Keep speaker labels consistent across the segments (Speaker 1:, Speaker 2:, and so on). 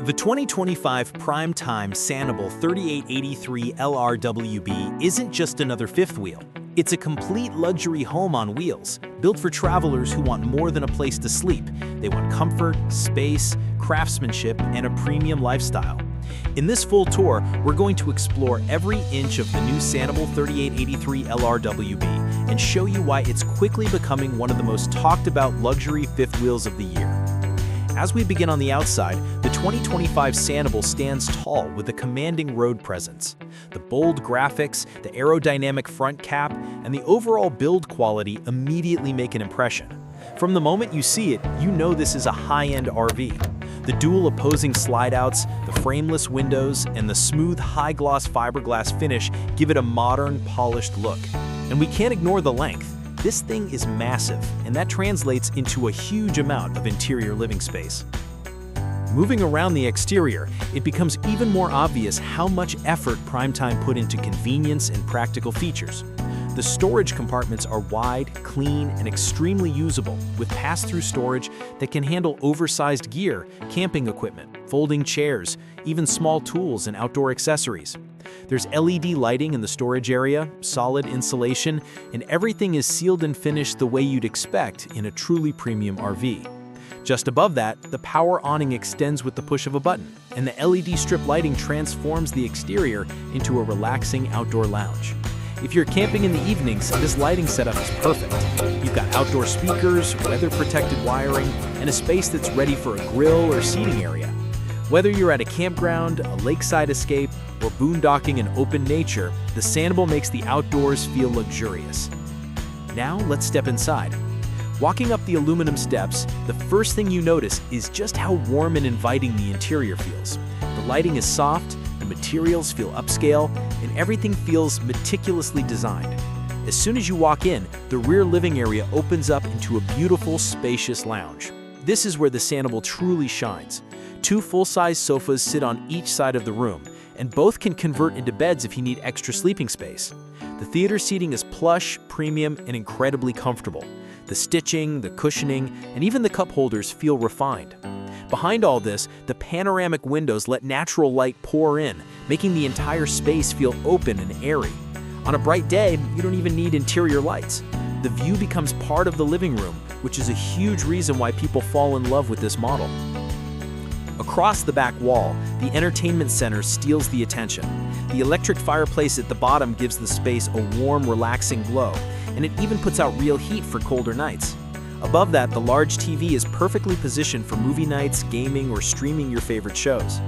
Speaker 1: The 2025 Prime Time Sanibel 3883LRWB isn't just another fifth wheel. It's a complete luxury home on wheels, built for travelers who want more than a place to sleep. They want comfort, space, craftsmanship, and a premium lifestyle. In this full tour, we're going to explore every inch of the new Sanibel 3883LRWB and show you why it's quickly becoming one of the most talked about luxury fifth wheels of the year. As we begin on the outside, the 2025 Sanibel stands tall with a commanding road presence. The bold graphics, the aerodynamic front cap, and the overall build quality immediately make an impression. From the moment you see it, you know this is a high-end RV. The dual opposing slide-outs, the frameless windows, and the smooth high-gloss fiberglass finish give it a modern, polished look. And we can't ignore the length. This thing is massive, and that translates into a huge amount of interior living space. Moving around the exterior, it becomes even more obvious how much effort Prime Time put into convenience and practical features. The storage compartments are wide, clean, and extremely usable, with pass-through storage that can handle oversized gear, camping equipment, folding chairs, even small tools and outdoor accessories. There's LED lighting in the storage area, solid insulation, and everything is sealed and finished the way you'd expect in a truly premium RV. Just above that, the power awning extends with the push of a button, and the LED strip lighting transforms the exterior into a relaxing outdoor lounge. If you're camping in the evenings, this lighting setup is perfect. You've got outdoor speakers, weather-protected wiring, and a space that's ready for a grill or seating area. Whether you're at a campground, a lakeside escape, or boondocking in open nature, the Sanibel makes the outdoors feel luxurious. Now let's step inside. Walking up the aluminum steps, the first thing you notice is just how warm and inviting the interior feels. The lighting is soft, the materials feel upscale, and everything feels meticulously designed. As soon as you walk in, the rear living area opens up into a beautiful, spacious lounge. This is where the Sanibel truly shines. Two full-size sofas sit on each side of the room, and both can convert into beds if you need extra sleeping space. The theater seating is plush, premium, and incredibly comfortable. The stitching, the cushioning, and even the cup holders feel refined. Behind all this, the panoramic windows let natural light pour in, making the entire space feel open and airy. On a bright day, you don't even need interior lights. The view becomes part of the living room, which is a huge reason why people fall in love with this model. Across the back wall, the entertainment center steals the attention. The electric fireplace at the bottom gives the space a warm, relaxing glow, and it even puts out real heat for colder nights. Above that, the large TV is perfectly positioned for movie nights, gaming, or streaming your favorite shows.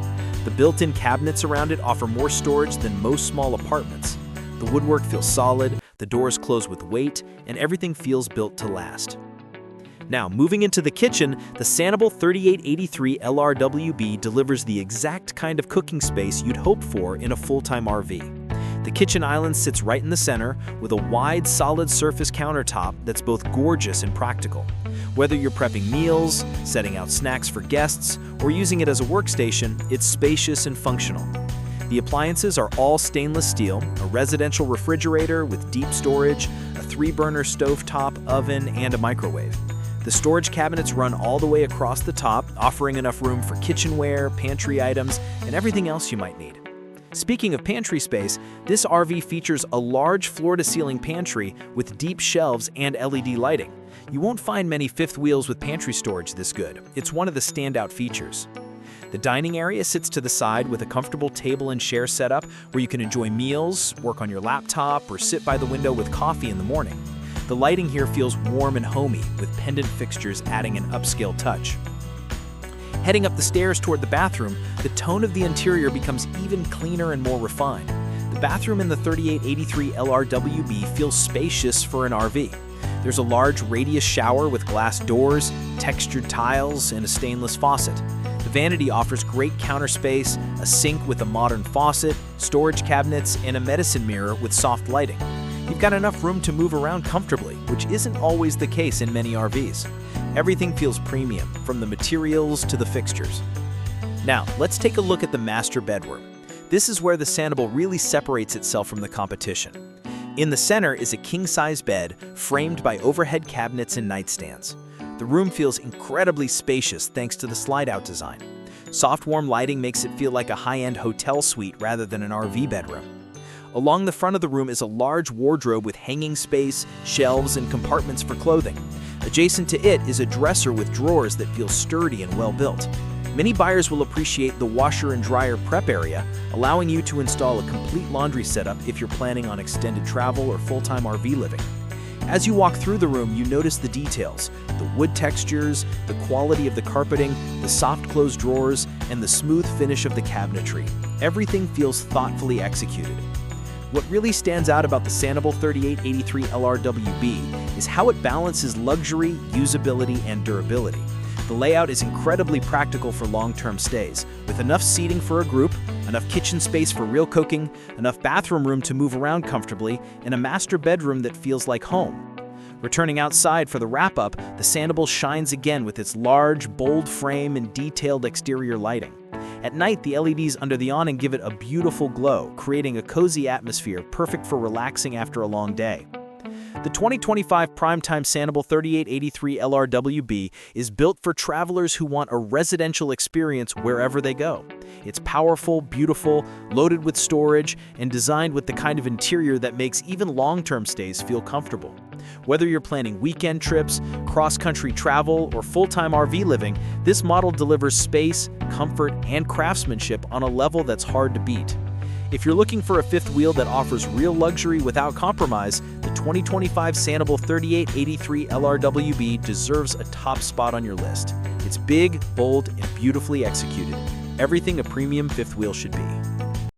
Speaker 1: The built-in cabinets around it offer more storage than most small apartments. The woodwork feels solid, the doors close with weight, and everything feels built to last. Now, moving into the kitchen, the Sanibel 3883LRWB delivers the exact kind of cooking space you'd hope for in a full-time RV. The kitchen island sits right in the center with a wide, solid surface countertop that's both gorgeous and practical. Whether you're prepping meals, setting out snacks for guests, or using it as a workstation, it's spacious and functional. The appliances are all stainless steel, a residential refrigerator with deep storage, a 3-burner stovetop, oven, and a microwave. The storage cabinets run all the way across the top, offering enough room for kitchenware, pantry items, and everything else you might need. Speaking of pantry space, this RV features a large floor-to-ceiling pantry with deep shelves and LED lighting. You won't find many fifth wheels with pantry storage this good. It's one of the standout features. The dining area sits to the side with a comfortable table and chair setup where you can enjoy meals, work on your laptop, or sit by the window with coffee in the morning. The lighting here feels warm and homey, with pendant fixtures adding an upscale touch. Heading up the stairs toward the bathroom, the tone of the interior becomes even cleaner and more refined. The bathroom in the 3883LRWB feels spacious for an RV. There's a large radius shower with glass doors, textured tiles, and a stainless faucet. The vanity offers great counter space, a sink with a modern faucet, storage cabinets, and a medicine mirror with soft lighting. You've got enough room to move around comfortably, which isn't always the case in many RVs. Everything feels premium, from the materials to the fixtures. Now, let's take a look at the master bedroom. This is where the Sanibel really separates itself from the competition. In the center is a king-size bed framed by overhead cabinets and nightstands. The room feels incredibly spacious thanks to the slide-out design. Soft warm lighting makes it feel like a high-end hotel suite rather than an RV bedroom. Along the front of the room is a large wardrobe with hanging space, shelves, and compartments for clothing. Adjacent to it is a dresser with drawers that feel sturdy and well-built. Many buyers will appreciate the washer and dryer prep area, allowing you to install a complete laundry setup if you're planning on extended travel or full-time RV living. As you walk through the room, you notice the details: the wood textures, the quality of the carpeting, the soft closed drawers, and the smooth finish of the cabinetry. Everything feels thoughtfully executed. What really stands out about the Sanibel 3883LRWB is how it balances luxury, usability, and durability. The layout is incredibly practical for long-term stays, with enough seating for a group, enough kitchen space for real cooking, enough bathroom room to move around comfortably, and a master bedroom that feels like home. Returning outside for the wrap-up, the Sanibel shines again with its large, bold frame and detailed exterior lighting. At night, the LEDs under the awning give it a beautiful glow, creating a cozy atmosphere perfect for relaxing after a long day. The 2025 Prime Time Sanibel 3883LRWB is built for travelers who want a residential experience wherever they go. It's powerful, beautiful, loaded with storage, and designed with the kind of interior that makes even long-term stays feel comfortable. Whether you're planning weekend trips, cross-country travel, or full-time RV living, this model delivers space, comfort, and craftsmanship on a level that's hard to beat. If you're looking for a fifth wheel that offers real luxury without compromise, the 2025 Sanibel 3883LRWB deserves a top spot on your list. It's big, bold, and beautifully executed. Everything a premium fifth wheel should be.